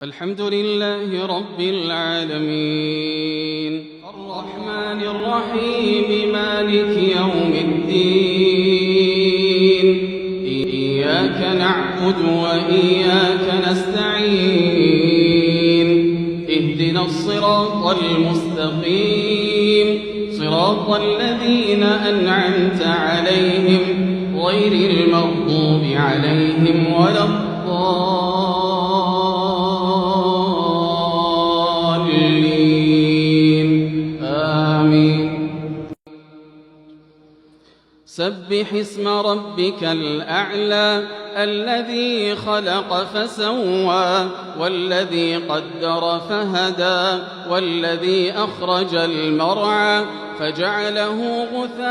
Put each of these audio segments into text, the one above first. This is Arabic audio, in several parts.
الحمد لله رب العالمين الرحمن الرحيم مالك يوم الدين إياك نعبد وإياك نستعين اهدنا الصراط المستقيم صراط الذين أنعمت عليهم غير المغضوب عليهم ولا الضالين آمين. سبح اسم ربك الأعلى الذي خلق فسوى والذي قدر فهدى والذي أخرج المرعى فجعله غثاء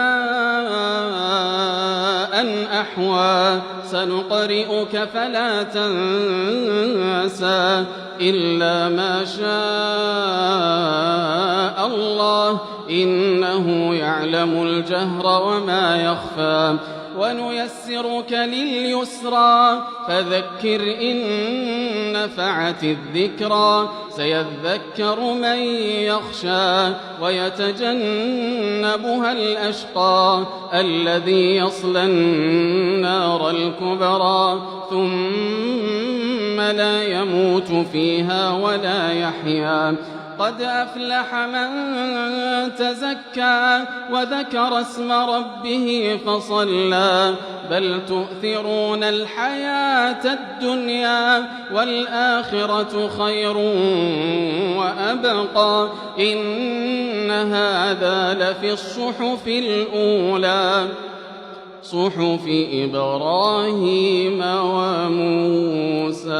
أحوى سنقرئك فلا تنسى إلا ما شاء الله إنه يعلم الجهر وما يخفى ونيسرك لليسرى فذكر إن نفعت الذكرى سيذكر من يخشى ويتجنبها الأشقى الذي يصلى النار الكبرى ثم لا يموت فيها ولا يحيا قد أفلح من تزكى وذكر اسم ربه فصلى بل تؤثرون الحياة الدنيا والآخرة خير وأبقى إن هذا لفي الصحف الأولى صحف إبراهيم وموسى.